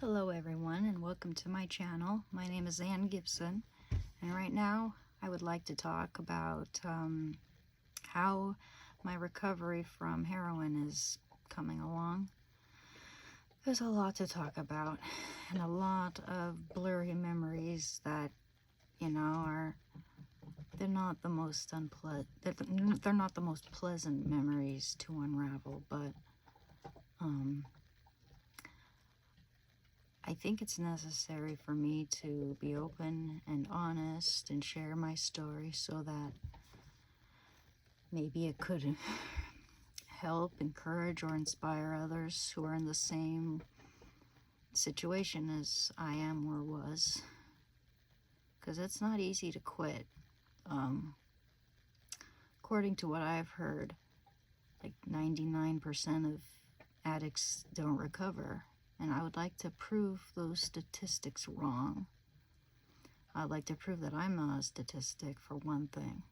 Hello everyone and welcome to my channel. My name is Ann Gibson, and right now I would like to talk about how my recovery from heroin is coming along. There's a lot to talk about and a lot of blurry memories that, they're not the most they're not the most pleasant memories to unravel, but I think it's necessary for me to be open and honest and share my story so that maybe it could help, encourage, or inspire others who are in the same situation as I am or was. Because it's not easy to quit. According to what I've heard, like 99% of addicts don't recover. And I would like to prove those statistics wrong. I'd like to prove that I'm not a statistic, for one thing.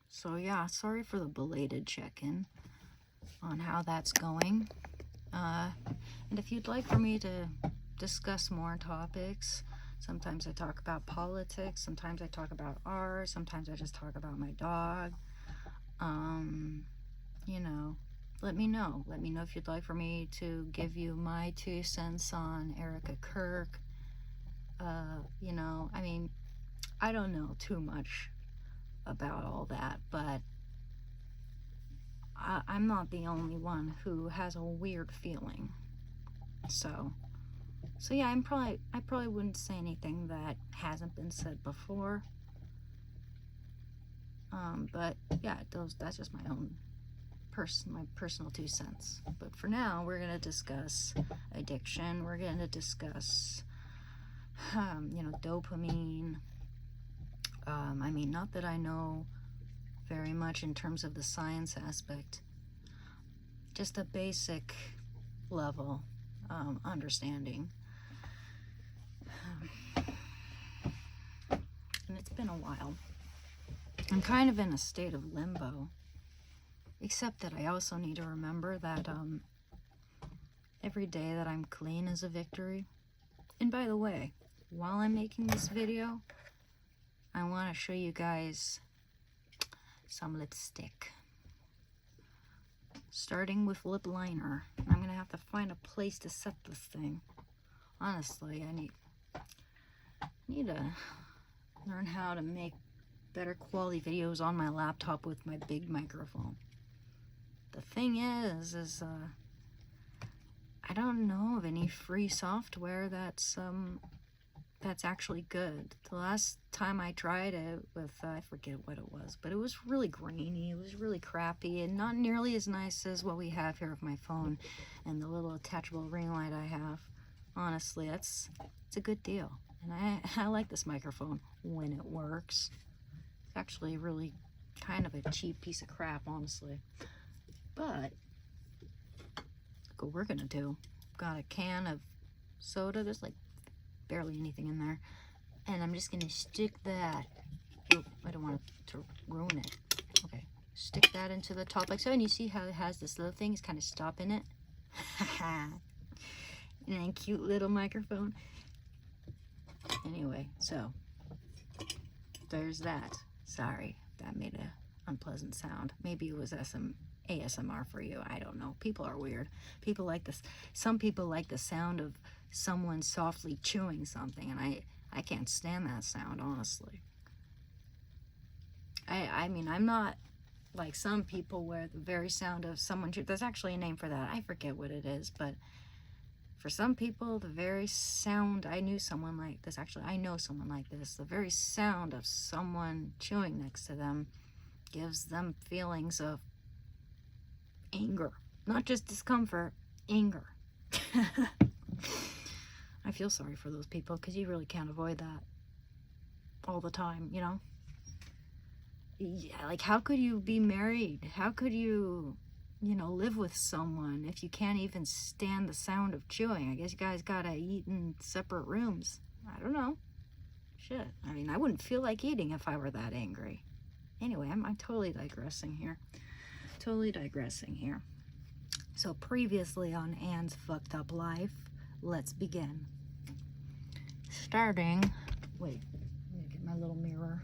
So yeah, sorry for the belated check-in on how that's going. And if you'd like for me to discuss more topics, sometimes I talk about politics, sometimes I talk about art, sometimes I just talk about my dog. Let me know. Let me know if you'd like for me to give you my 2 cents on Erica Kirk. I don't know too much about all that, but I'm not the only one who has a weird feeling. So yeah, I probably wouldn't say anything that hasn't been said before. But yeah, that's just my own my personal 2 cents. But for now, we're going to discuss addiction. We're going to discuss, dopamine. Not that I know very much in terms of the science aspect, just a basic level understanding. And it's been a while. I'm kind of in a state of limbo. Except that I also need to remember that every day that I'm clean is a victory. And by the way, while I'm making this video, I want to show you guys some lipstick. Starting with lip liner. I'm going to have to find a place to set this thing. Honestly, I need to learn how to make better quality videos on my laptop with my big microphone. The thing is I don't know of any free software that's actually good. The last time I tried it with, I forget what it was, but it was really grainy, it was really crappy, and not nearly as nice as what we have here with my phone and the little attachable ring light I have. Honestly, it's a good deal. And I like this microphone when it works. It's actually really kind of a cheap piece of crap, honestly. But look what we're gonna do. Got a can of soda. There's like barely anything in there, and I'm just gonna stick that. Oh, I don't want to ruin it. Okay, stick that into the top like so, and you see how it has this little thing. It's kind of stopping it. And then cute little microphone. Anyway, so there's that. Sorry, that made an unpleasant sound. Maybe it was ASMR for you. I don't know. People are weird. People like this. Some people like the sound of someone softly chewing something, and I can't stand that sound, honestly. I'm not like some people where the very sound of someone there's actually a name for that. I forget what it is, but for some people, the very sound, I know someone like this. The very sound of someone chewing next to them gives them feelings of anger, not just discomfort, anger. I feel sorry for those people because you really can't avoid that all the time, Yeah, like how could you be married? How could you, live with someone if you can't even stand the sound of chewing? I guess you guys gotta eat in separate rooms. I don't know. Shit. I wouldn't feel like eating if I were that angry. Anyway, I'm totally digressing here. So previously on Anne's Fucked Up Life, let's begin. Starting, wait, let me get my little mirror.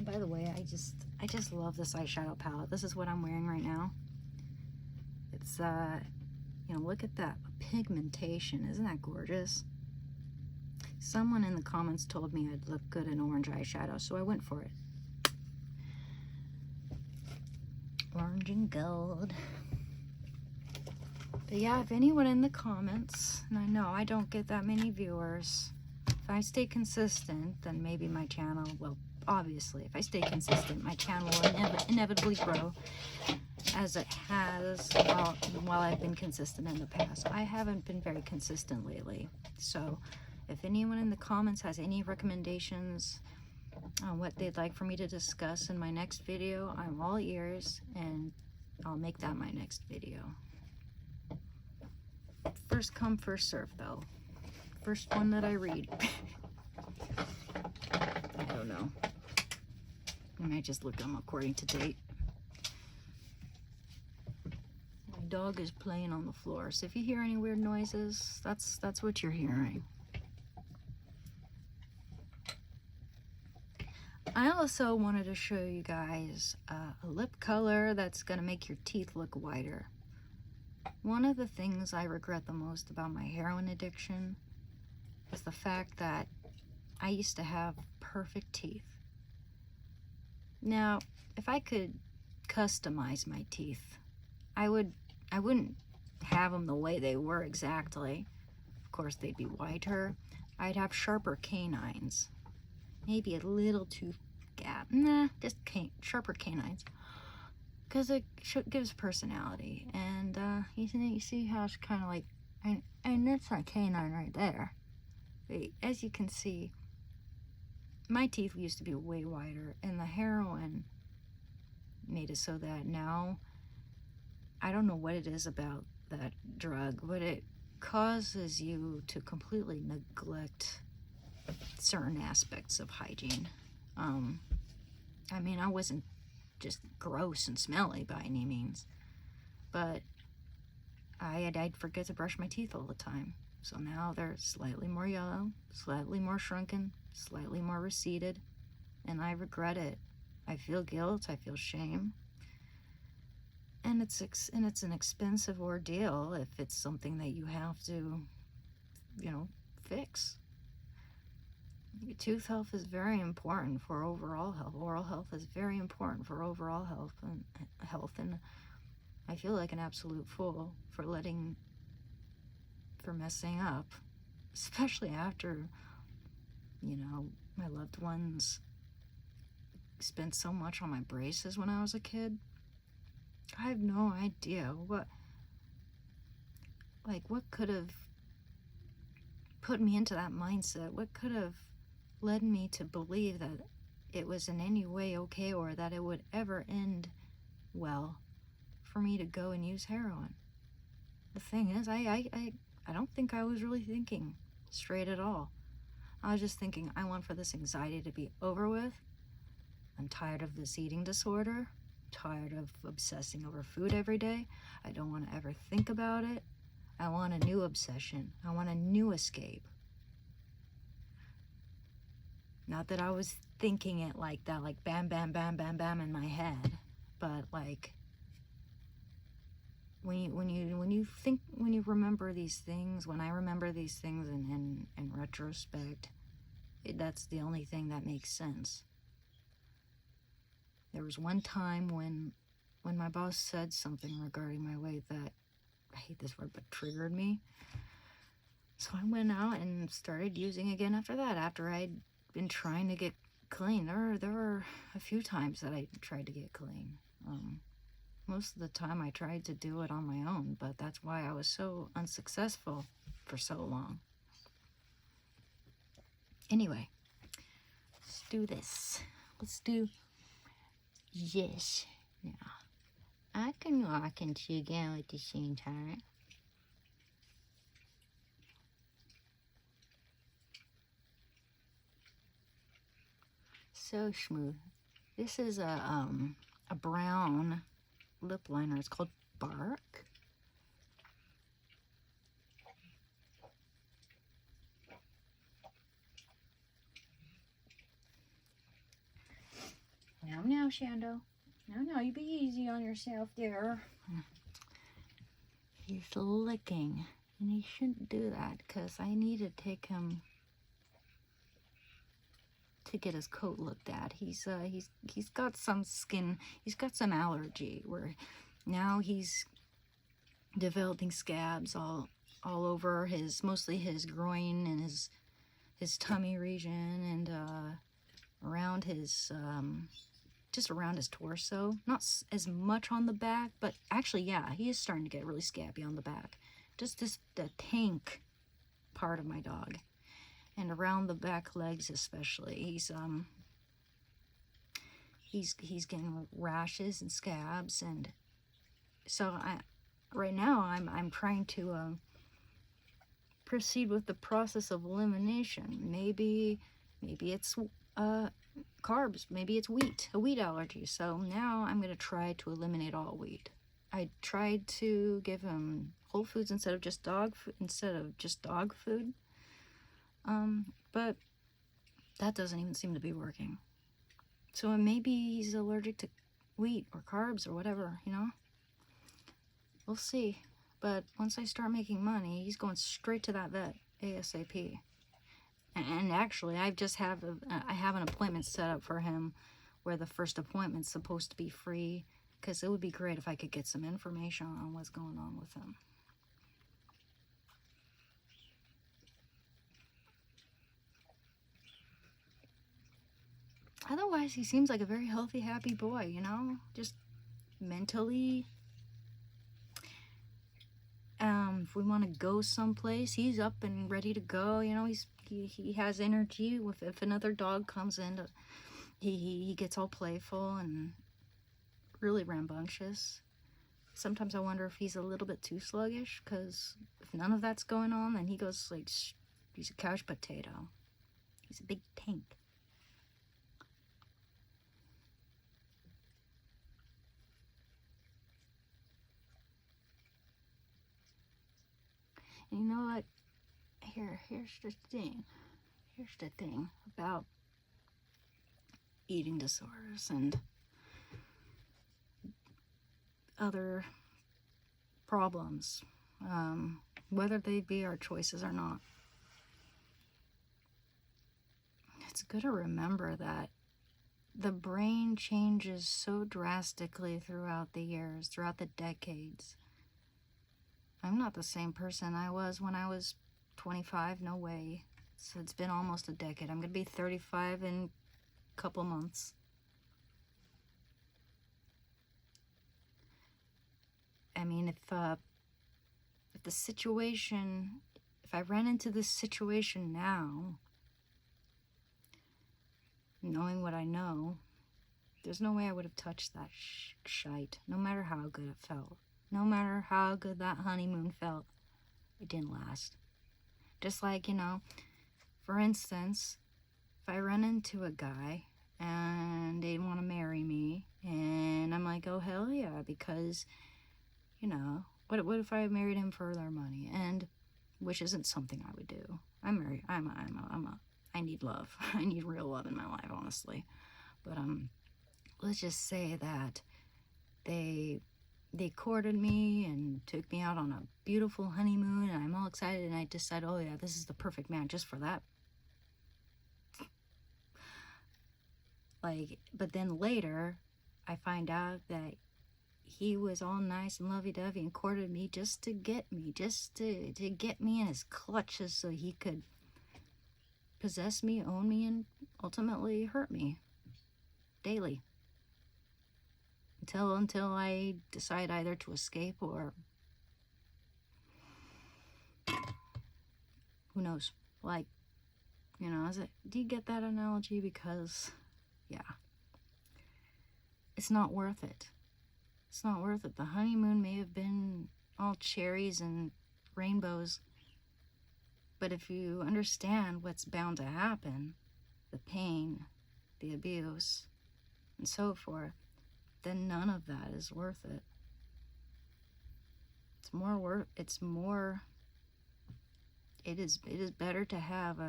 By the way, I just love this eyeshadow palette. This is what I'm wearing right now. It's you know, look at that pigmentation. Isn't that gorgeous? Someone in the comments told me I'd look good in orange eyeshadow, so I went for it. Orange and gold. But yeah, if anyone in the comments, and I know I don't get that many viewers, if I stay consistent, then maybe my channel will, obviously, if I stay consistent, my channel will inevitably grow, as it has while I've been consistent in the past. I haven't been very consistent lately, so if anyone in the comments has any recommendations on what they'd like for me to discuss in my next video, I'm all ears, and I'll make that my next video. First come, first serve, though. First one that I read. I don't know. I might just look them according to date. My dog is playing on the floor, so if you hear any weird noises, that's what you're hearing. I also wanted to show you guys a lip color that's going to make your teeth look whiter. One of the things I regret the most about my heroin addiction is the fact that I used to have perfect teeth. Now, if I could customize my teeth, I wouldn't have them the way they were exactly. Of course, they'd be whiter. I'd have sharper canines. Maybe a little tooth gap. Nah, just sharper canines. Because it gives personality. And you see how it's kind of like, and that's my canine right there. As you can see, my teeth used to be way wider, and the heroin made it so that now, I don't know what it is about that drug, but it causes you to completely neglect certain aspects of hygiene. I mean, I wasn't just gross and smelly by any means, but I'd forget to brush my teeth all the time. So now they're slightly more yellow, slightly more shrunken, slightly more receded, and I regret it. I feel guilt, I feel shame, and it's an expensive ordeal if it's something that you have to, you know, fix. Your tooth health is very important for overall health. Oral health is very important for overall health, and I feel like an absolute fool for messing up, especially after, you know, my loved ones spent so much on my braces when I was a kid. I have no idea what could have put me into that mindset. What could have led me to believe that it was in any way okay, or that it would ever end well for me to go and use heroin. The thing is, I don't think I was really thinking straight at all. I was just thinking, I want for this anxiety to be over with. I'm tired of this eating disorder. I'm tired of obsessing over food every day. I don't want to ever think about it. I want a new obsession. I want a new escape. Not that I was thinking it like that, like bam, bam, bam, bam, bam in my head, but like when you remember these things, when I remember these things in retrospect, that's the only thing that makes sense. There was one time when my boss said something regarding my weight that, I hate this word, but triggered me. So I went out and started using again after that, after I'd been trying to get clean. There were a few times that I tried to get clean. Most of the time I tried to do it on my own, but that's why I was so unsuccessful for so long. Anyway, let's do this. Let's do this. Now, I can walk and chew again at the same time. So smooth. This is a brown lip liner. It's called Bark. Shando. No, you be easy on yourself there. He's licking, and he shouldn't do that because I need to take him to get his coat looked at. He's got some skin, he's got some allergy where now he's developing scabs all over his, mostly his groin and his tummy region, and around his just around his torso. Not as much on the back, but actually, yeah, he is starting to get really scabby on the back. Just the tank part of my dog, and around the back legs especially. He's getting rashes and scabs, and so right now I'm trying to proceed with the process of elimination. Maybe it's carbs, maybe it's a wheat allergy. So now I'm going to try to eliminate all wheat. I tried to give him whole foods instead of just dog food, but that doesn't even seem to be working. So maybe he's allergic to wheat or carbs or whatever, you know. We'll see. But once I start making money, he's going straight to that vet ASAP. And actually, I have an appointment set up for him where the first appointment's supposed to be free, because it would be great if I could get some information on what's going on with him. Otherwise, he seems like a very healthy, happy boy, you know? Just mentally. If we want to go someplace, he's up and ready to go, you know? He has energy. If another dog comes in, he gets all playful and really rambunctious. Sometimes I wonder if he's a little bit too sluggish, because if none of that's going on, then he goes like, he's a couch potato. He's a big tank. And you know what? Here's the thing. Here's the thing about eating disorders and other problems, whether they be our choices or not. It's good to remember that the brain changes so drastically throughout the years, throughout the decades. I'm not the same person I was when I was 25, no way. So it's been almost a decade. I'm going to be 35 in a couple months. I mean, if the situation, if I ran into this situation now, knowing what I know, there's no way I would have touched that shite, no matter how good it felt. No matter how good that honeymoon felt, it didn't last. Just like, you know, for instance, if I run into a guy and they want to marry me, and I'm like, oh hell yeah, because, you know, what if I married him for their money? And which isn't something I would do. I need love. I need real love in my life, honestly. But let's just say that they courted me and took me out on a beautiful honeymoon, and I'm all excited, and I decide, oh yeah, this is the perfect man just for that. Like, but then later, I find out that he was all nice and lovey-dovey and courted me just to get me, to get me in his clutches so he could possess me, own me, and ultimately hurt me daily. Until I decide either to escape or who knows. Like, you know, do you get that analogy? Because, yeah, it's not worth it. It's not worth it. The honeymoon may have been all cherries and rainbows, but if you understand what's bound to happen, the pain, the abuse, and so forth, then none of that is worth it. It is better to have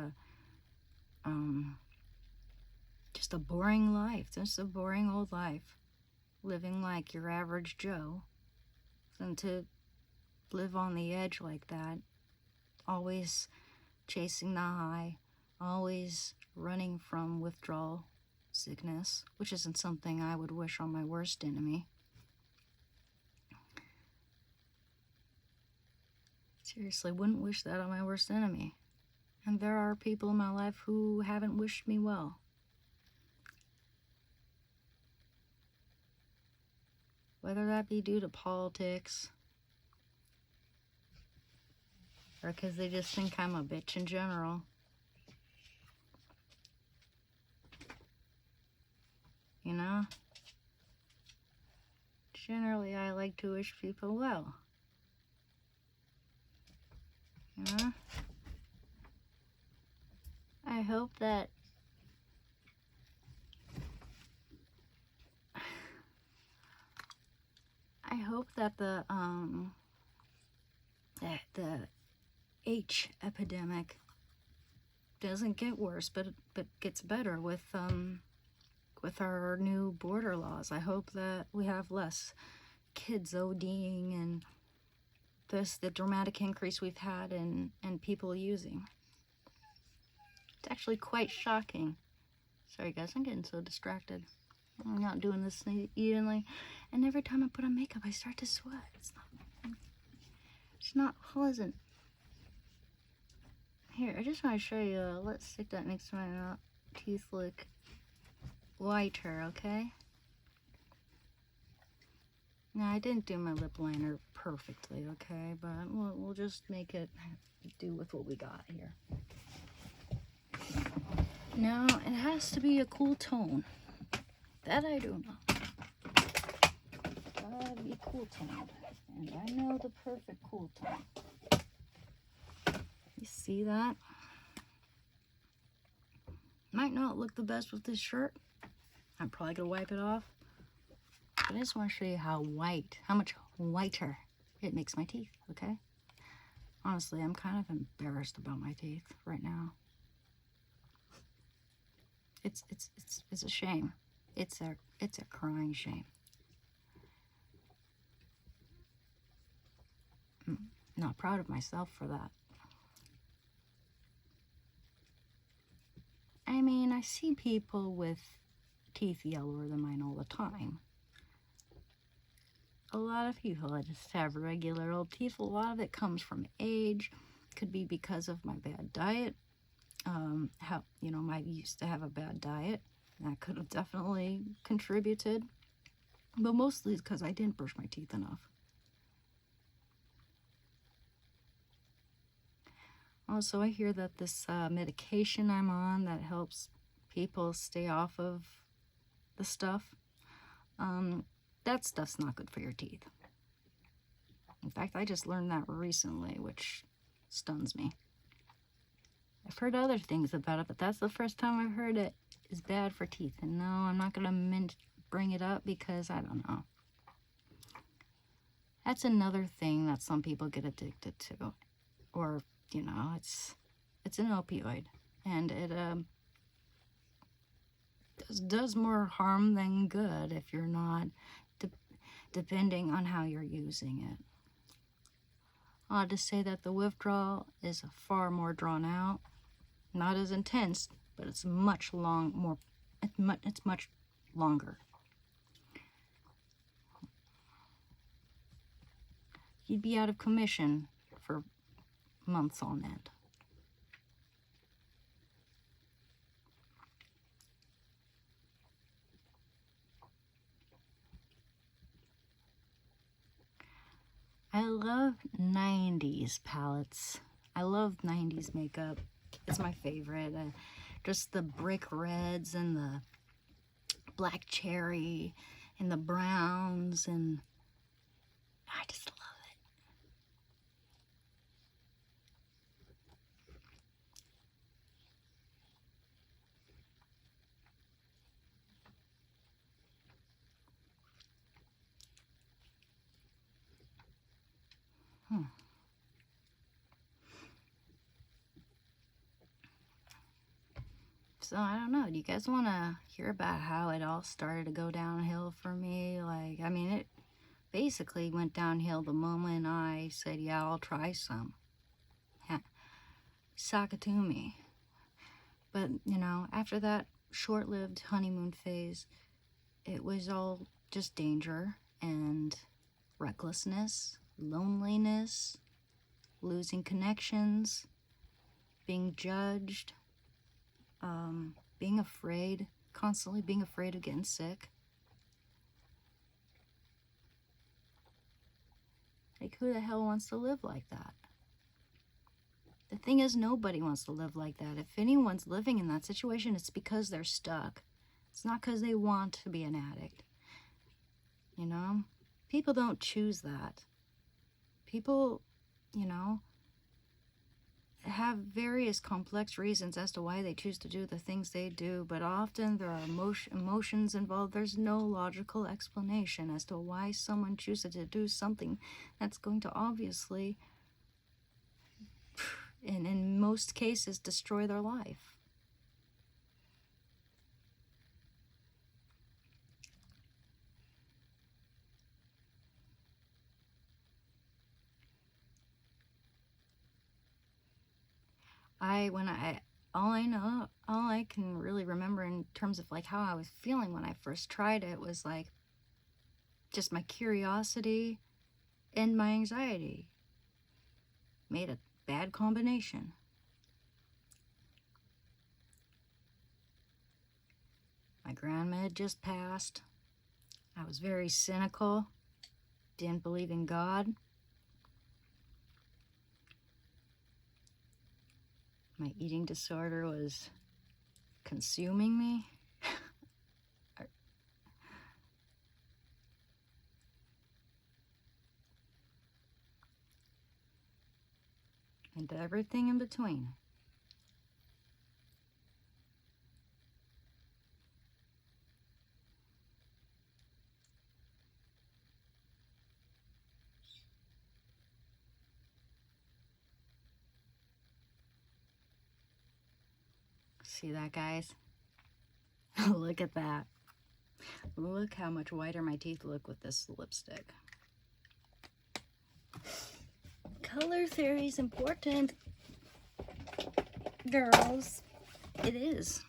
just a boring life, just a boring old life, living like your average Joe, than to live on the edge like that, always chasing the high, always running from withdrawal sickness, which isn't something I would wish on my worst enemy. Seriously, wouldn't wish that on my worst enemy. And there are people in my life who haven't wished me well. Whether that be due to politics, or because they just think I'm a bitch in general. You know? Generally, I like to wish people well. You know? I hope that the H epidemic doesn't get worse, but gets better with our new border laws. I hope that we have less kids ODing and the dramatic increase we've had in people using. It's actually quite shocking. Sorry guys, I'm getting so distracted. I'm not doing this evenly, and every time I put on makeup I start to sweat. It's not pleasant. Here, I just want to show you, let's stick that next to my mouth. Teeth look whiter, okay? Now, I didn't do my lip liner perfectly, okay? But we'll just make it do with what we got here. Now, it has to be a cool tone. That I do know. Gotta be cool tone. And I know the perfect cool tone. You see that? Might not look the best with this shirt. I'm probably gonna wipe it off. But I just want to show you how much whiter it makes my teeth, okay? Honestly, I'm kind of embarrassed about my teeth right now. It's a shame. It's a crying shame. I'm not proud of myself for that. I mean, I see people with teeth yellower than mine all the time. A lot of people that just have regular old teeth. A lot of it comes from age. Could be because of my bad diet. I used to have a bad diet. That could have definitely contributed. But mostly it's because I didn't brush my teeth enough. Also, I hear that this medication I'm on that helps people stay off of the stuff, that stuff's not good for your teeth. In fact, I just learned that recently, which stuns me. I've heard other things about it, but that's the first time I've heard it is bad for teeth. And no, I'm not going to bring it up because I don't know. That's another thing that some people get addicted to. Or, it's an opioid. And it does more harm than good if you're not, depending on how you're using it. I'll just say that the withdrawal is far more drawn out. Not as intense, but it's much longer. You'd be out of commission for months on end. I love 90s palettes. I love 90s makeup. It's my favorite. Just the brick reds and the black cherry and the browns, and I just love it. So I don't know. Do you guys want to hear about how it all started to go downhill for me? Like, I mean, it basically went downhill the moment I said, yeah, I'll try some. Sock it to me. But, you know, after that short-lived honeymoon phase, it was all just danger and recklessness, loneliness, losing connections, being judged, being afraid, constantly being afraid of getting sick. Like, who the hell wants to live like that? The thing is, nobody wants to live like that. If anyone's living in that situation, it's because they're stuck. It's not because they want to be an addict. You know? People don't choose that. People, you know, have various complex reasons as to why they choose to do the things they do, but often there are emotions involved. There's no logical explanation as to why someone chooses to do something that's going to obviously, and in most cases, destroy their life. All I can really remember in terms of like how I was feeling when I first tried it was like just my curiosity and my anxiety made a bad combination. My grandma had just passed. I was very cynical, didn't believe in God. My eating disorder was consuming me. And everything in between. See that, guys? Look at that. Look how much whiter my teeth look with this lipstick. Color theory is important, girls. It is.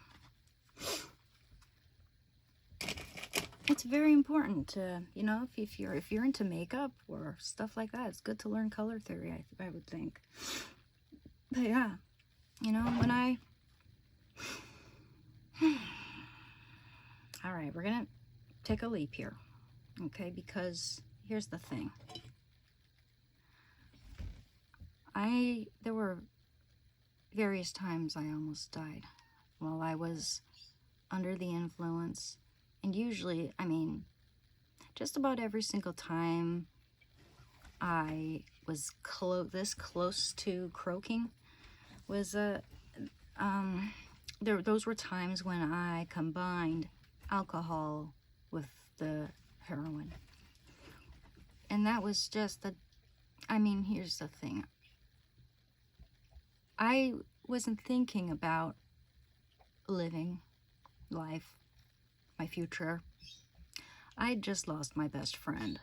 It's very important to, you know, if you're into makeup or stuff like that, it's good to learn color theory, I would think. But yeah, you know, when I... All right, we're gonna take a leap here, okay? Because here's the thing. There were various times I almost died while I was under the influence. And usually, I mean, just about every single time I was this close to croaking was those were times when I combined alcohol with the heroin. And that was just I mean, here's the thing. I wasn't thinking about living life, my future. I just lost my best friend.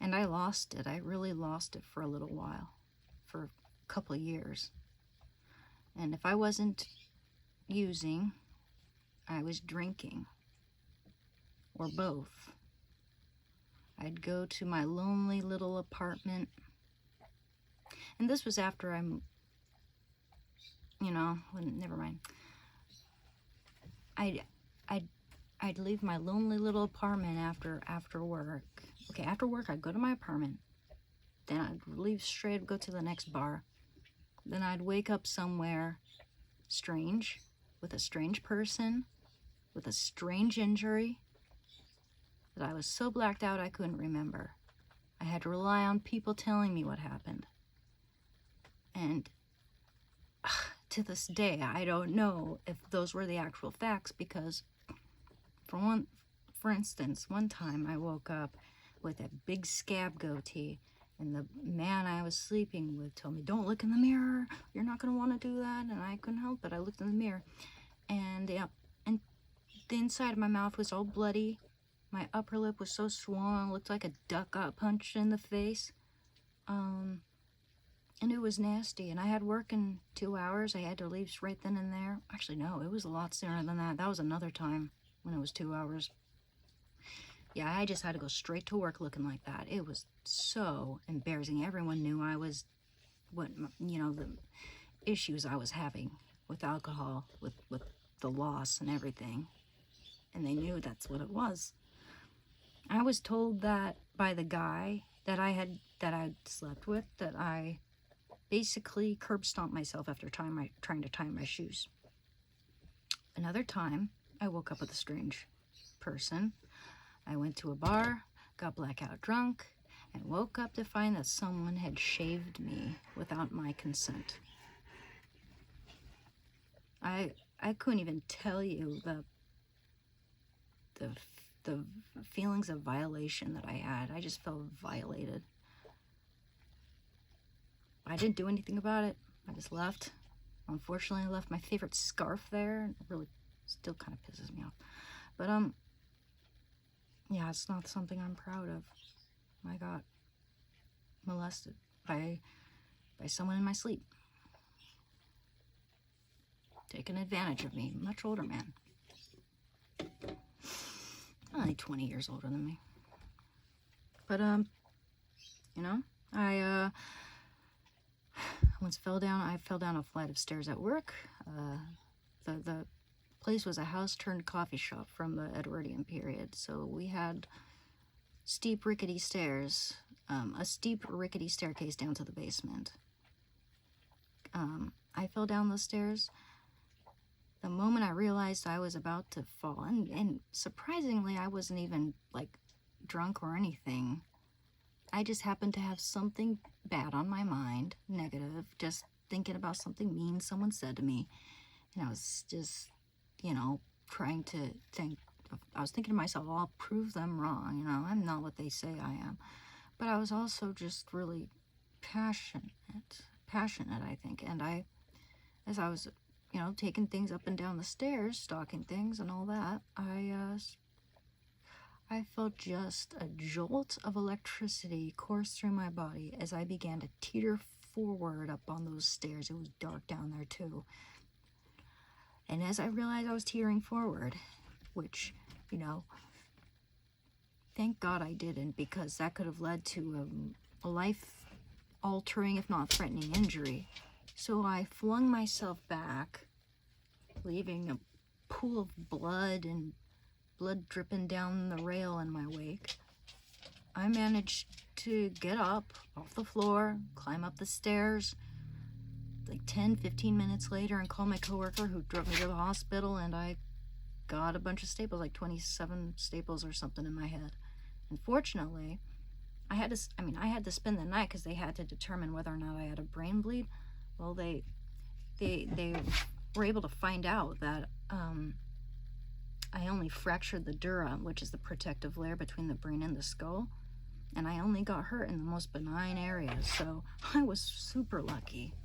And I lost it. I really lost it for a little while, for a couple of years. And if I wasn't using, I was drinking, or both. I'd go to my lonely little apartment. And this was after never mind. I'd leave my lonely little apartment after work. Okay, after work I'd go to my apartment. Then I'd leave straight, go to the next bar. Then I'd wake up somewhere strange, with a strange person, with a strange injury, that I was so blacked out I couldn't remember. I had to rely on people telling me what happened. And to this day, I don't know if those were the actual facts, because for instance, one time I woke up with a big scab goatee, and the man I was sleeping with told me, "Don't look in the mirror, you're not going to want to do that," and I couldn't help it. I looked in the mirror, and and the inside of my mouth was all bloody. My upper lip was so swollen, looked like a duck got punched in the face. And it was nasty, and I had work in 2 hours. I had to leave right then and there. Actually, no, it was a lot sooner than that. That was another time when it was 2 hours. Yeah, I just had to go straight to work looking like that. It was so embarrassing. Everyone knew I was, the issues I was having with alcohol, with the loss and everything. And they knew that's what it was. I was told that by the guy that I'd slept with, that I basically curb stomped myself after trying to tie my shoes. Another time, I woke up with a strange person. I went to a bar, got blackout drunk, and woke up to find that someone had shaved me without my consent. I couldn't even tell you the feelings of violation that I had. I just felt violated. I didn't do anything about it. I just left. Unfortunately, I left my favorite scarf there. It really still kind of pisses me off. But, yeah, it's not something I'm proud of. I got molested by someone in my sleep. Taking advantage of me. Much older man. Only 20 years older than me. But, I once fell down. I fell down a flight of stairs at work. The place was a house turned coffee shop from the Edwardian period, so we had steep rickety stairs, a steep rickety staircase down to the basement. I fell down those stairs. The moment I realized I was about to fall, and surprisingly, I wasn't even like drunk or anything. I just happened to have something bad on my mind, negative, just thinking about something mean someone said to me. And I was just, trying to think. I was thinking to myself, well, I'll prove them wrong. I'm not what they say I am. But I was also just really passionate, I think. And as I was, taking things up and down the stairs, stalking things and all that, I felt just a jolt of electricity course through my body as I began to teeter forward up on those stairs. It was dark down there too. And as I realized I was teetering forward, which, thank God I didn't, because that could have led to a life-altering, if not threatening, injury. So I flung myself back, leaving a pool of blood and blood dripping down the rail in my wake. I managed to get up off the floor, climb up the stairs, like 10-15 minutes later, and call my coworker who drove me to the hospital, and I got a bunch of staples, like 27 staples or something in my head. Unfortunately, I had to spend the night because they had to determine whether or not I had a brain bleed. Well, they were able to find out that I only fractured the dura, which is the protective layer between the brain and the skull, and I only got hurt in the most benign areas, so I was super lucky.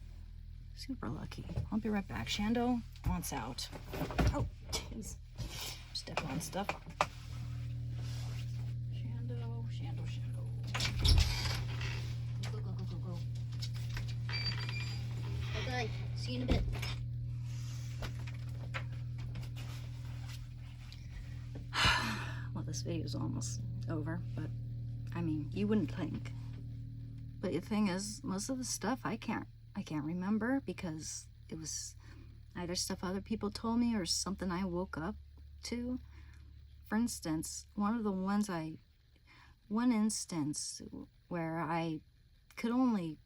Super lucky. I'll be right back. Shando wants out. Oh, jeez. Stepping on stuff. Shando. Go. Okay, see you in a bit. Well, this video is almost over, but you wouldn't think. But the thing is, most of the stuff I can't remember because it was either stuff other people told me or something I woke up to. For instance, one instance where I could only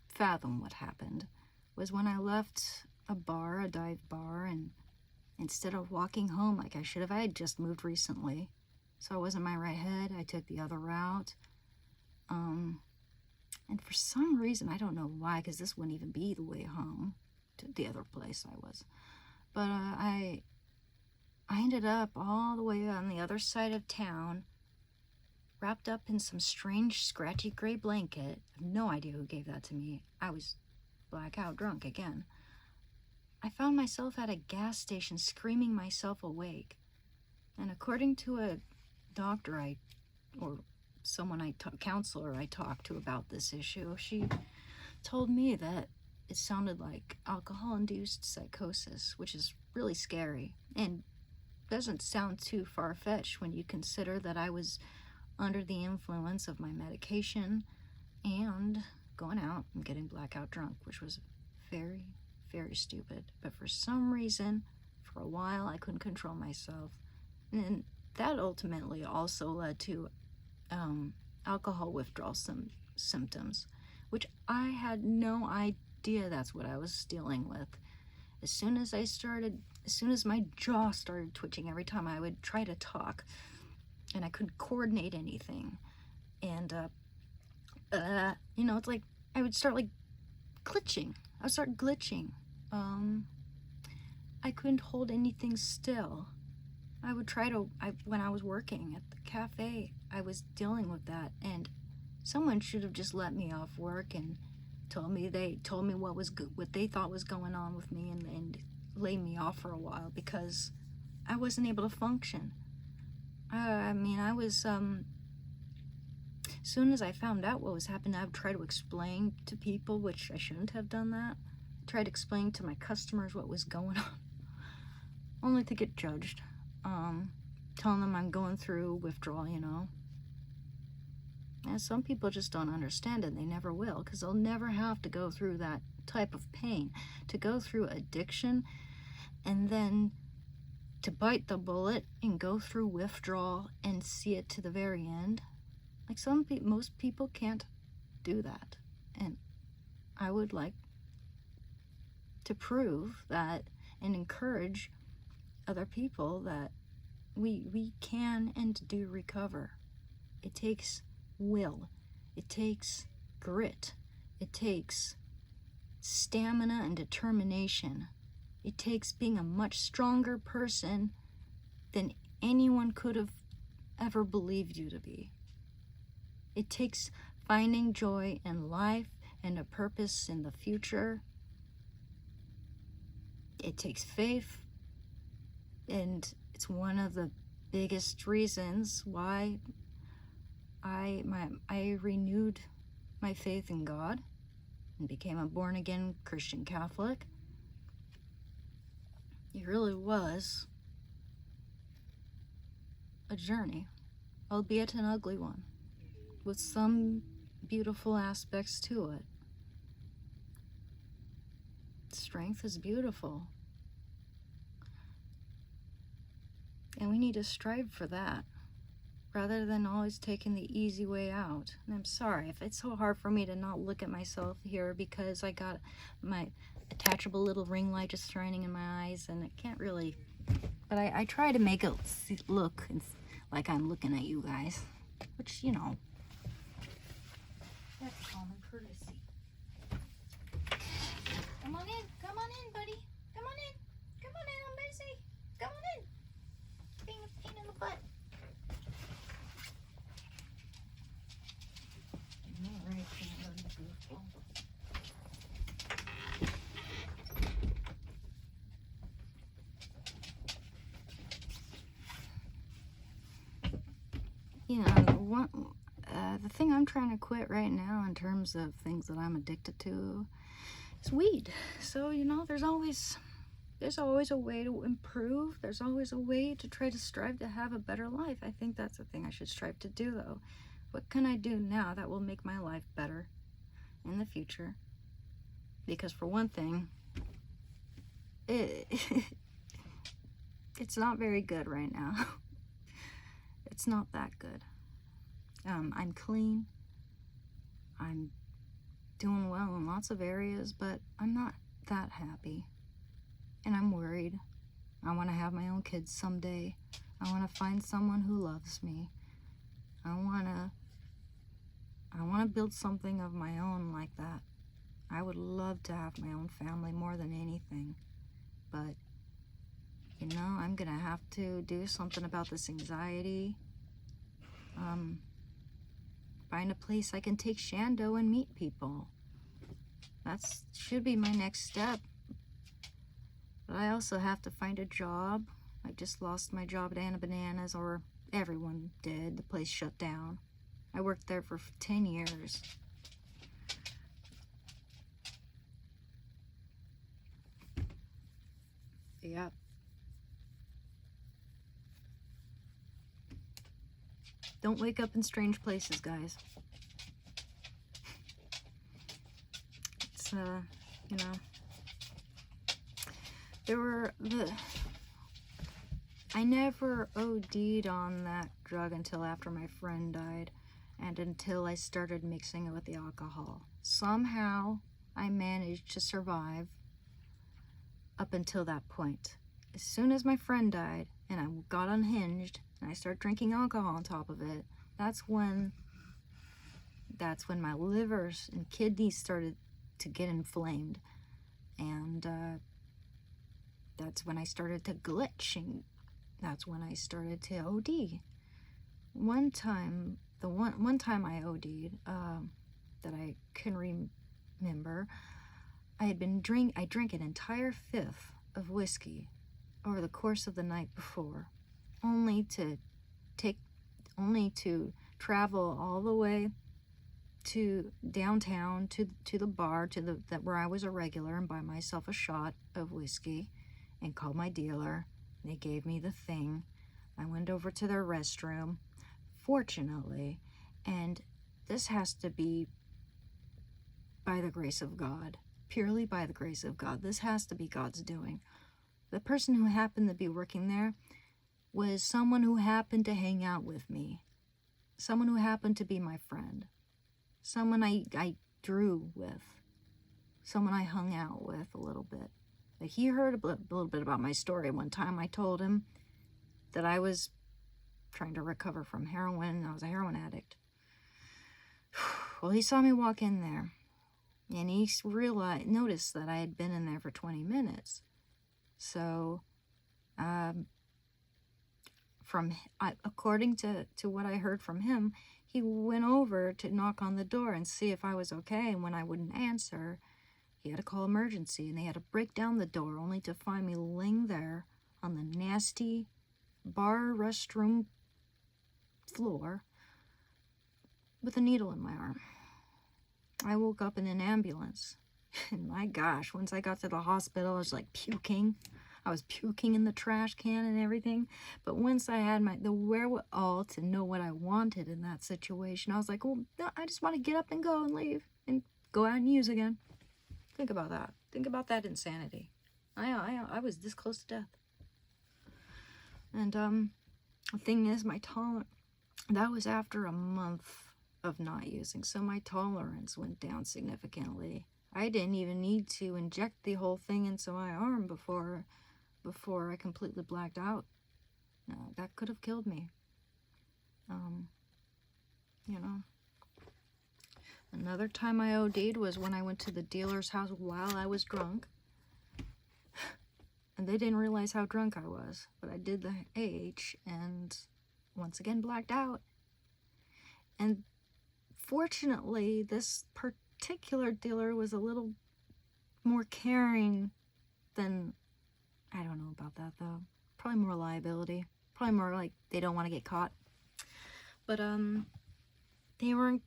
fathom what happened was when I left a dive bar, and instead of walking home like I should have, I had just moved recently, so I wasn't in my right head. I took the other route. And for some reason, I don't know why, because this wouldn't even be the way home to the other place I was. But I ended up all the way on the other side of town, wrapped up in some strange, scratchy gray blanket. I have no idea who gave that to me. I was blackout drunk again. I found myself at a gas station screaming myself awake. And according to a doctor or counselor I talked to about this issue, she told me that it sounded like alcohol-induced psychosis, which is really scary and doesn't sound too far-fetched when you consider that I was under the influence of my medication and going out and getting blackout drunk, which was very, very stupid. But for some reason, for a while, I couldn't control myself. And that ultimately also led to alcohol withdrawal symptoms, which I had no idea that's what I was dealing with. As soon as my jaw started twitching every time I would try to talk, and I couldn't coordinate anything, and it's like I would start like glitching. I would start glitching. I couldn't hold anything still. I would when I was working at the cafe, I was dealing with that, and someone should have just let me off work and told me what they thought was going on with me, and laid me off for a while because I wasn't able to function. I was, as soon as I found out what was happening, I would try to explain to people, which I shouldn't have done that. I tried to explain to my customers what was going on, only to get judged. Telling them I'm going through withdrawal, And some people just don't understand it. They never will, because they'll never have to go through that type of pain. To go through addiction and then to bite the bullet and go through withdrawal and see it to the very end. Like most people can't do that. And I would like to prove that and encourage other people that we can and do recover. It takes will. It takes grit. It takes stamina and determination. It takes being a much stronger person than anyone could have ever believed you to be. It takes finding joy in life and a purpose in the future. It takes faith, and it's one of the biggest reasons why I renewed my faith in God and became a born-again Christian Catholic. It really was a journey, albeit an ugly one, with some beautiful aspects to it. Strength is beautiful, and we need to strive for that rather than always taking the easy way out. And I'm sorry if it's so hard for me to not look at myself here because I got my attachable little ring light just shining in my eyes, and it can't really, but I try to make it look like I'm looking at you guys, which, that's common courtesy. Come on in, buddy. Come on in, I'm busy. Come on in. Being a pain in the butt. All right, beautiful. The thing I'm trying to quit right now in terms of things that I'm addicted to is weed. So, there's always a way to improve. There's always a way to try to strive to have a better life. I think that's the thing I should strive to do, though. What can I do now that will make my life better in the future? Because for one thing, it's not very good right now. It's not that good. I'm clean. I'm doing well in lots of areas, but I'm not that happy. And I'm worried. I want to have my own kids someday. I want to find someone who loves me. I want to build something of my own like that. I would love to have my own family more than anything. But, I'm going to have to do something about this anxiety. Find a place I can take Shando and meet people. That should be my next step. But I also have to find a job. I just lost my job at Anna Bananas, or everyone did. The place shut down. I worked there for 10 years. Yeah. Don't wake up in strange places, guys. It's, you know, I never OD'd on that drug until after my friend died, and until I started mixing it with the alcohol. Somehow, I managed to survive up until that point. As soon as my friend died, and I got unhinged, and I started drinking alcohol on top of it, that's when my livers and kidneys started to get inflamed, and that's when I started to glitch, and that's when I started to OD. One time I OD'd, that I can remember, I drank an entire fifth of whiskey over the course of the night before, only to travel all the way to downtown to the bar where I was a regular, and buy myself a shot of whiskey and call my dealer. They gave me the thing. I went over to their restroom, fortunately, and this has to be by the grace of God, purely by the grace of God. This has to be God's doing. The person who happened to be working there was someone who happened to hang out with me, someone who happened to be my friend, someone I drew with, someone I hung out with a little bit. He heard a little bit about my story. One time I told him that I was trying to recover from heroin. I was a heroin addict. Well, he saw me walk in there, and he noticed that I had been in there for 20 minutes. So, according to what I heard from him, he went over to knock on the door and see if I was okay, and when I wouldn't answer, he had to call emergency, and they had to break down the door, only to find me laying there on the nasty bar restroom floor with a needle in my arm. I woke up in an ambulance, and my gosh, once I got to the hospital, I was like puking. I was puking in the trash can and everything. But once I had the wherewithal to know what I wanted in that situation, I was like, well, no, I just want to get up and go and leave and go out and use again. Think about that. Think about that insanity. I was this close to death. And the thing is, my tolerance, that was after a month of not using, so my tolerance went down significantly. I didn't even need to inject the whole thing into my arm before I completely blacked out. That could have killed me. You know. Another time I OD'd was when I went to the dealer's house while I was drunk. And they didn't realize how drunk I was. But I did the H and once again blacked out. And fortunately, this particular dealer was a little more caring than, I don't know about that though. Probably more liability. Probably more like they don't want to get caught. But they weren't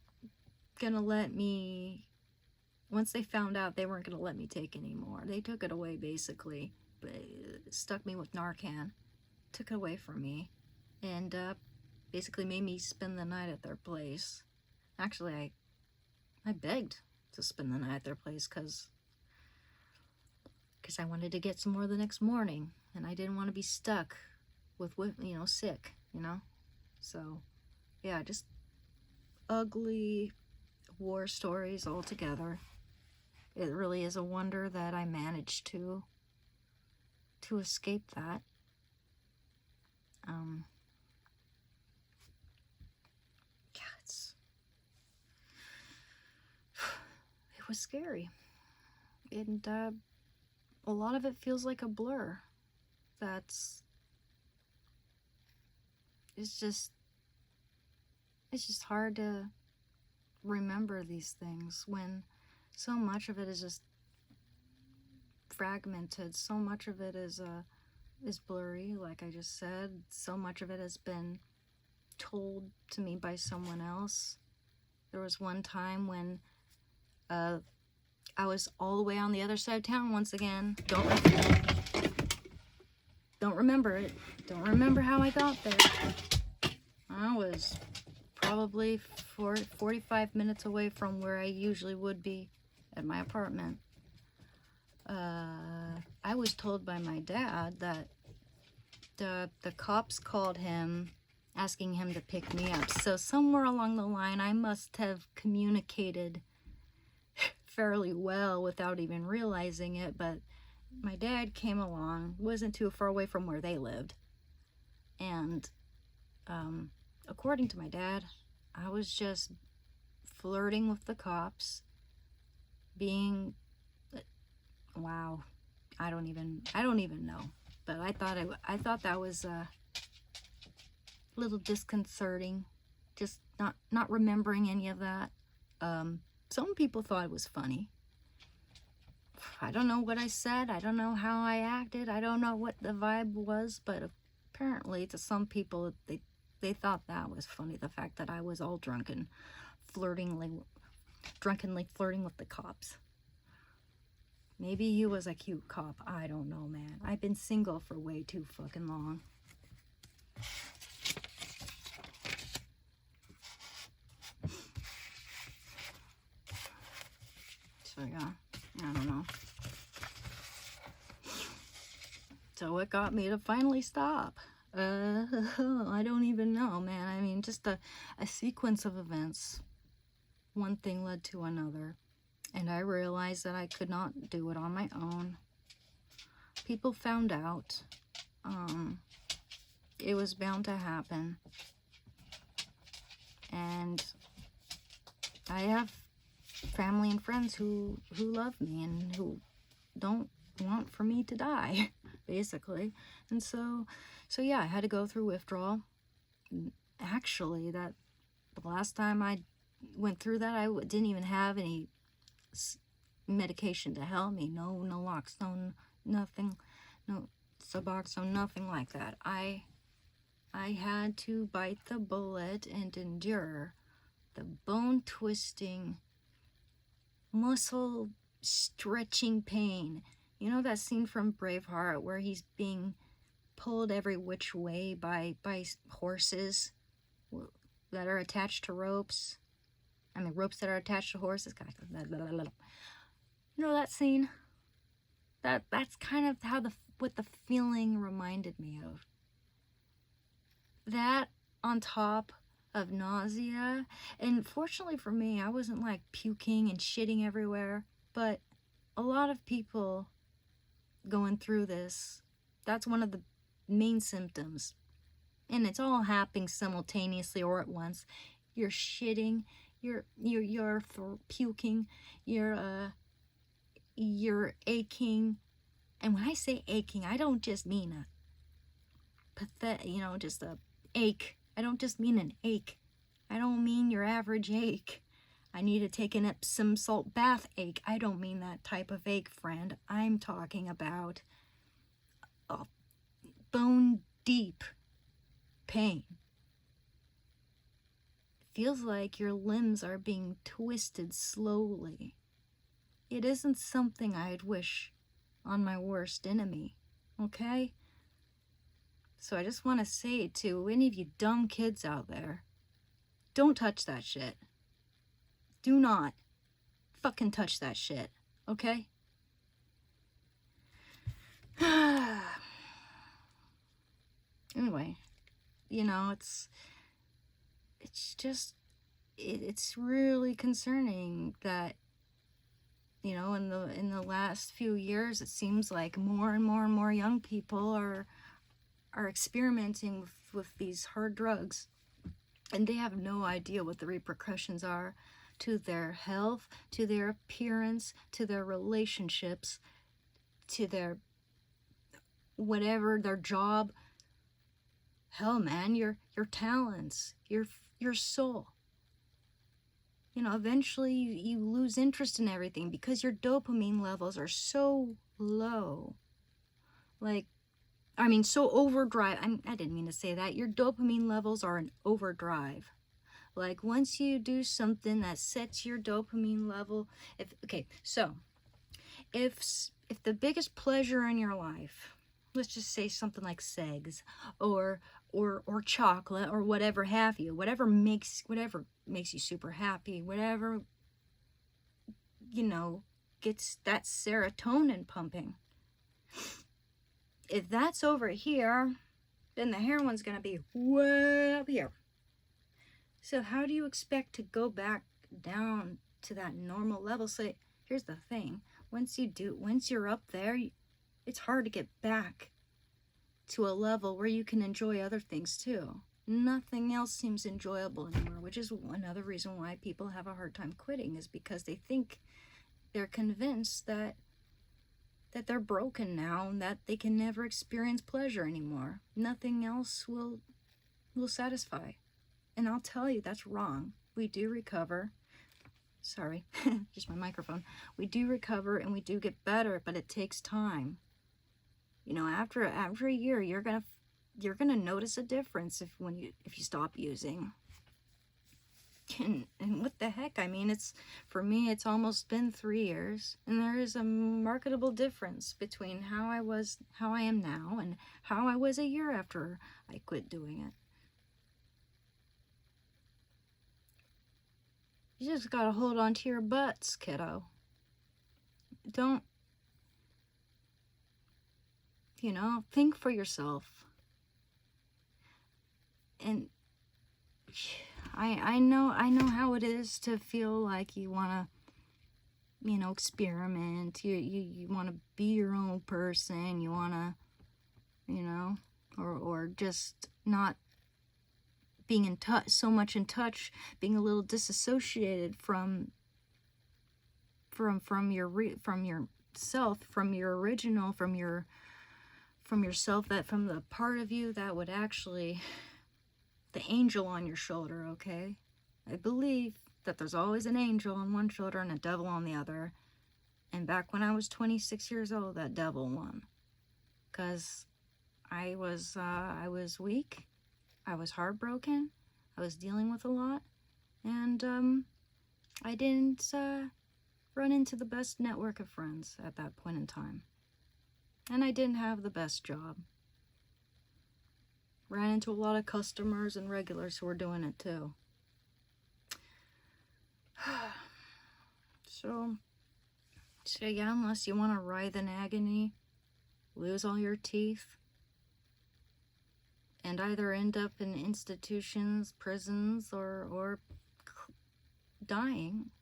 gonna let me, once they found out, they weren't gonna let me take anymore. They took it away basically, but stuck me with Narcan, took it away from me, and basically made me spend the night at their place. Actually, I begged to spend the night at their place because I wanted to get some more the next morning, and I didn't want to be stuck with, sick, So, yeah, just ugly war stories altogether. It really is a wonder that I managed to escape that. It was scary, and a lot of it feels like a blur. It's just hard to remember these things when so much of it is just fragmented. So much of it is blurry, like I just said. So much of it has been told to me by someone else. There was one time when I was all the way on the other side of town once again. Don't remember it. Don't remember how I got there. I was probably 45 minutes away from where I usually would be at my apartment. I was told by my dad that the cops called him asking him to pick me up. So somewhere along the line, I must have communicated fairly well without even realizing it, but my dad came along, wasn't too far away from where they lived, and according to my dad, I was just flirting with the cops, being, wow, I don't even know, but I thought that was a little disconcerting, just not remembering any of that. Some people thought it was funny. I don't know what I said. I don't know how I acted. I don't know what the vibe was, but apparently to some people, they thought that was funny. The fact that I was all drunkenly flirting with the cops. Maybe he was a cute cop. I don't know, man. I've been single for way too fucking long. So yeah, I don't know. So what got me to finally stop? I don't even know, man. I mean, just a sequence of events. One thing led to another. And I realized that I could not do it on my own. People found out. It was bound to happen. And I have family and friends who love me and who don't want for me to die, basically. And so yeah, I had to go through withdrawal. Actually, the last time I went through that, I didn't even have any medication to help me. No naloxone, nothing, no Suboxone, nothing like that. I had to bite the bullet and endure the bone-twisting, muscle stretching pain. You know that scene from Braveheart where he's being pulled every which way by horses that are attached to ropes? I mean, ropes that are attached to horses. You know that scene? That's kind of what the feeling reminded me of. That on top of nausea, and fortunately for me, I wasn't like puking and shitting everywhere, but a lot of people going through this, that's one of the main symptoms, and it's all happening simultaneously or at once. You're shitting, you're puking, you're aching, and when I say aching, I don't just mean a just a ache. I don't just mean an ache. I don't mean your average ache. I need to take an Epsom salt bath ache. I don't mean that type of ache, friend. I'm talking about a bone deep pain. It feels like your limbs are being twisted slowly. It isn't something I'd wish on my worst enemy, okay? So I just want to say to any of you dumb kids out there, don't touch that shit. Do not fucking touch that shit, okay? Anyway, you know, it's really concerning that, you know, in the last few years, it seems like more and more young people are experimenting with these hard drugs, and they have no idea what the repercussions are to their health, to their appearance, to their relationships, to their whatever, their job. Hell, man, your talents, your soul. you know, eventually you lose interest in everything because your dopamine levels are so low. Like, I mean, so overdrive. I didn't mean to say that. Your dopamine levels are in overdrive. Like, once you do something that sets your dopamine level, okay, so if the biggest pleasure in your life, let's just say something like sex or chocolate or whatever have you, whatever makes you super happy, whatever, you know, gets that serotonin pumping, if that's over here, then the heroin's gonna be way up here. So how do you expect to go back down to that normal level? So here's the thing, once you're up there, it's hard to get back to a level where you can enjoy other things too. Nothing else seems enjoyable anymore, which is another reason why people have a hard time quitting, is because they're convinced that they're broken now and that they can never experience pleasure anymore. Nothing else will satisfy. And I'll tell you, that's wrong. We do recover. Sorry, just my microphone. We do recover and we do get better, but it takes time. You know, after a year, you're gonna notice a difference if you stop using. And what the heck? I mean, for me, it's almost been 3 years, and there is a marketable difference between how I am now, and how I was a year after I quit doing it. You just gotta hold on to your butts, kiddo. Don't, you know, think for yourself. And I know how it is to feel like you wanna, you know, experiment. You wanna be your own person. You wanna, you know, or just not being in touch, so much in touch, being a little disassociated from yourself, from your original, from yourself, that from the part of you that would actually, the angel on your shoulder, okay? I believe that there's always an angel on one shoulder and a devil on the other. And back when I was 26 years old, that devil won. Because I was weak. I was heartbroken. I was dealing with a lot. And I didn't run into the best network of friends at that point in time. And I didn't have the best job. Ran into a lot of customers and regulars who were doing it too. So yeah, unless you want to writhe in agony, lose all your teeth, and either end up in institutions, prisons, or dying,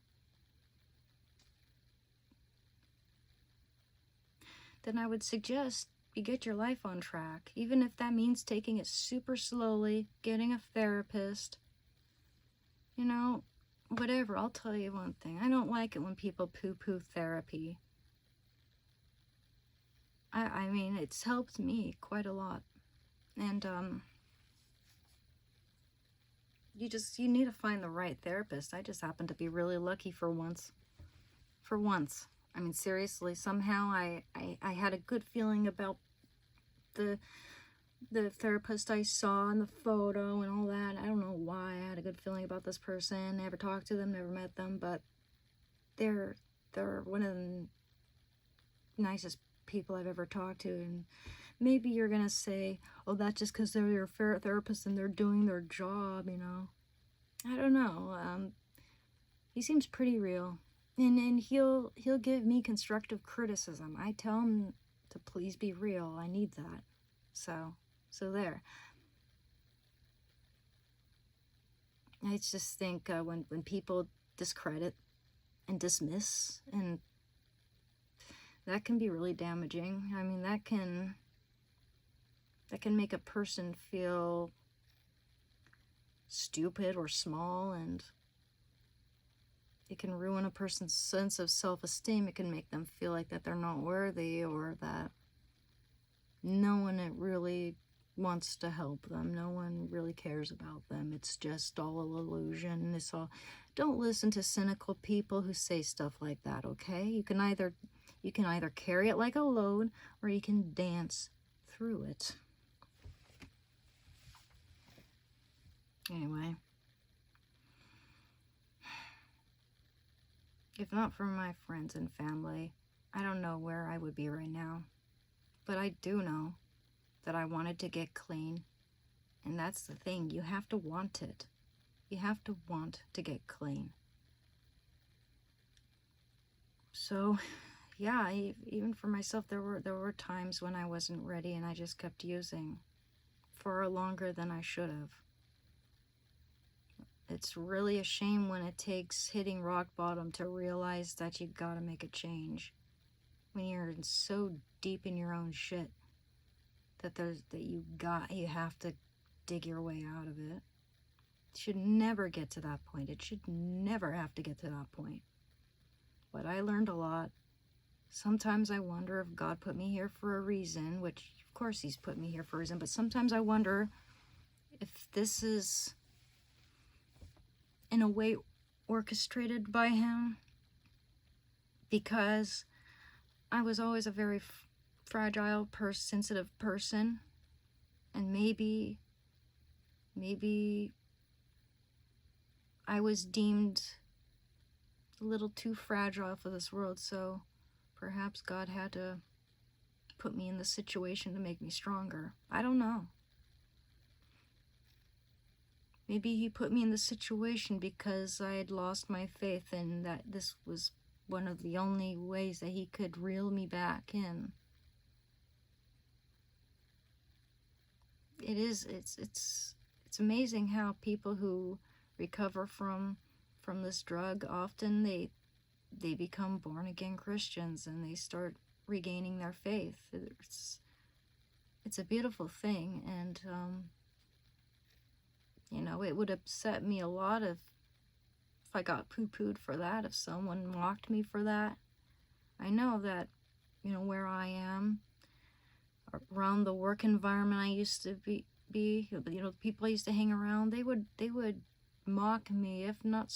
then I would suggest you get your life on track, even if that means taking it super slowly, getting a therapist, you know, whatever. I'll tell you one thing, I don't like it when people poo-poo therapy. I mean, it's helped me quite a lot. And you need to find the right therapist. I just happen to be really lucky for once. I mean, seriously, somehow I had a good feeling about the therapist I saw in the photo and all that. I don't know why I had a good feeling about this person. Never talked to them, never met them, but they're one of the nicest people I've ever talked to. And maybe you're gonna say, oh, that's just because they're your therapist and they're doing their job, you know. I don't know. He seems pretty real. And he'll give me constructive criticism. I tell him to please be real. I need that. So there. I just think when people discredit and dismiss, and that can be really damaging. I mean, that can make a person feel stupid or small, and it can ruin a person's sense of self-esteem. It can make them feel like that they're not worthy, or that no one really wants to help them. No one really cares about them. It's just all an illusion. It's all. Don't listen to cynical people who say stuff like that, okay? You can either carry it like a load, or you can dance through it. Anyway, if not for my friends and family, I don't know where I would be right now. But I do know that I wanted to get clean. And that's the thing, you have to want it. You have to want to get clean. So, yeah, even for myself, there were times when I wasn't ready and I just kept using for longer than I should have. It's really a shame when it takes hitting rock bottom to realize that you gotta make a change. When you're so deep in your own shit that you have to dig your way out of it. It should never get to that point. It should never have to get to that point. But I learned a lot. Sometimes I wonder if God put me here for a reason, which of course he's put me here for a reason, but sometimes I wonder if this is in a way orchestrated by him, because I was always a very fragile, sensitive person, and maybe I was deemed a little too fragile for this world, so perhaps God had to put me in this situation to make me stronger. I don't know. Maybe he put me in this situation because I had lost my faith and that this was one of the only ways that he could reel me back in. It's amazing how people who recover from this drug, often they become born again Christians and they start regaining their faith. It's a beautiful thing, and you know, it would upset me a lot if I got poo-pooed for that, if someone mocked me for that. I know that, you know, where I am, around the work environment I used to be, you know, the people I used to hang around, they would mock me, if not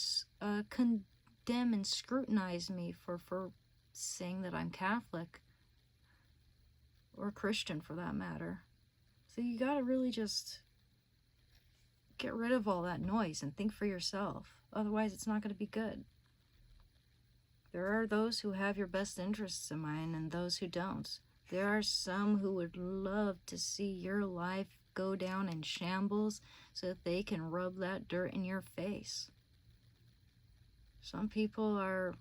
condemn and scrutinize me for saying that I'm Catholic, or Christian for that matter. So you gotta really just get rid of all that noise and think for yourself. Otherwise, it's not going to be good. There are those who have your best interests in mind and those who don't. There are some who would love to see your life go down in shambles so that they can rub that dirt in your face. Some people are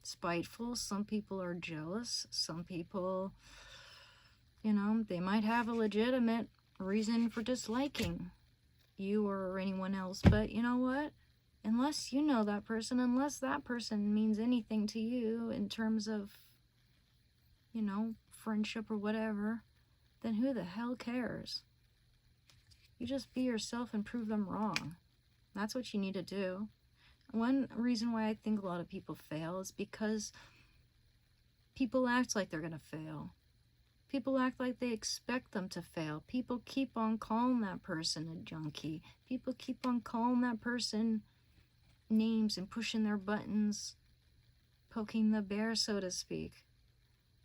spiteful. Some people are jealous. Some people, you know, they might have a legitimate reason for disliking you or anyone else, but you know what? Unless you know that person, unless that person means anything to you in terms of, you know, friendship or whatever, then who the hell cares? You just be yourself and prove them wrong. That's what you need to do. One reason why I think a lot of people fail is because people act like they're gonna fail. People act like they expect them to fail. People keep on calling that person a junkie. People keep on calling that person names and pushing their buttons, poking the bear, so to speak.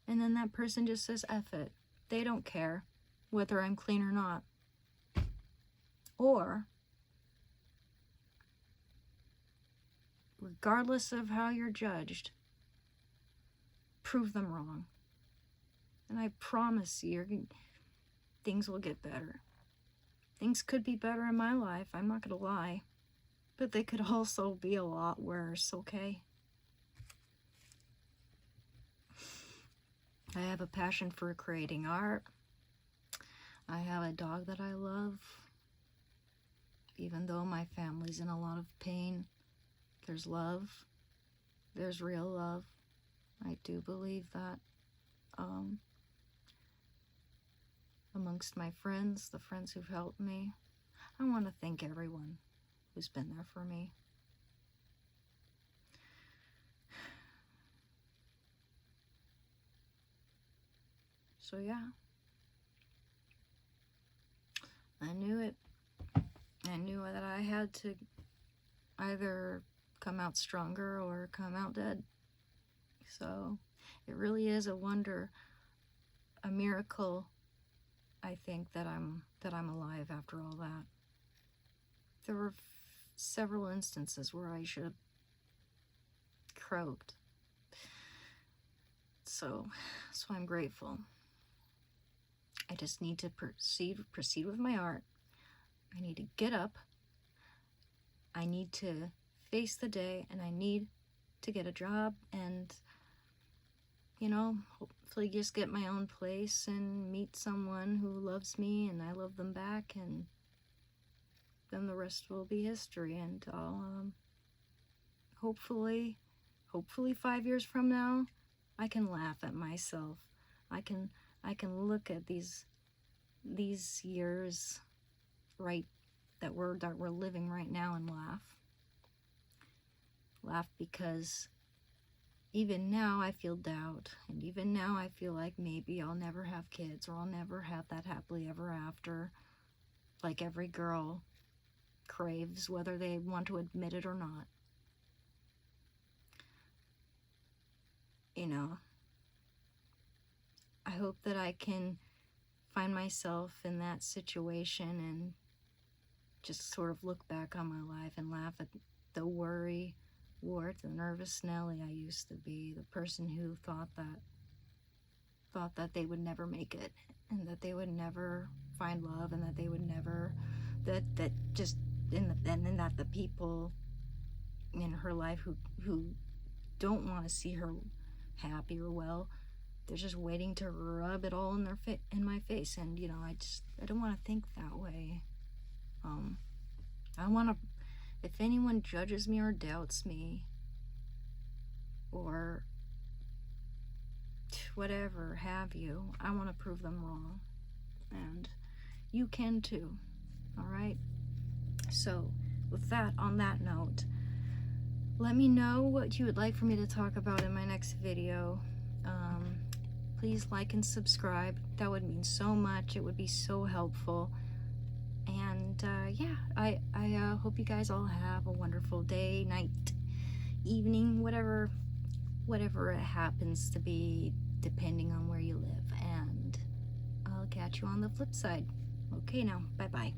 And then that person just says, F it. They don't care whether I'm clean or not. Or, regardless of how you're judged, prove them wrong. And I promise you, things will get better. Things could be better in my life, I'm not gonna lie. But they could also be a lot worse, okay? I have a passion for creating art. I have a dog that I love. Even though my family's in a lot of pain, there's love. There's real love. I do believe that. Amongst my friends, the friends who've helped me, I want to thank everyone who's been there for me. So yeah, I knew it. I knew that I had to either come out stronger or come out dead. So it really is a wonder, a miracle, I think, that I'm alive after all that. There were several instances where I should have croaked. So I'm grateful. I just need to proceed with my art. I need to get up. I need to face the day, and I need to get a job and, you know, hopefully just get my own place and meet someone who loves me and I love them back, and then the rest will be history. And I'll hopefully 5 years from now, I can laugh at myself. I can look at these years right that we're living right now and laugh because even now I feel doubt, and even now I feel like maybe I'll never have kids, or I'll never have that happily ever after, like every girl craves, whether they want to admit it or not. You know, I hope that I can find myself in that situation and just sort of look back on my life and laugh at the worry wart, the nervous Nelly I used to be, the person who thought that they would never make it, and that they would never find love, and that they would never, that the people in her life who don't want to see her happy or well, they're just waiting to rub it all in my face. And you know, I don't want to think that way. I want to, if anyone judges me or doubts me or whatever have you, I want to prove them wrong, and you can too. All right, so with that, on that note, let me know what you would like for me to talk about in my next video. Please like and subscribe. That would mean so much. It would be so helpful. And yeah, I hope you guys all have a wonderful day, night, evening, whatever it happens to be, depending on where you live. And I'll catch you on the flip side. Okay, now, bye-bye.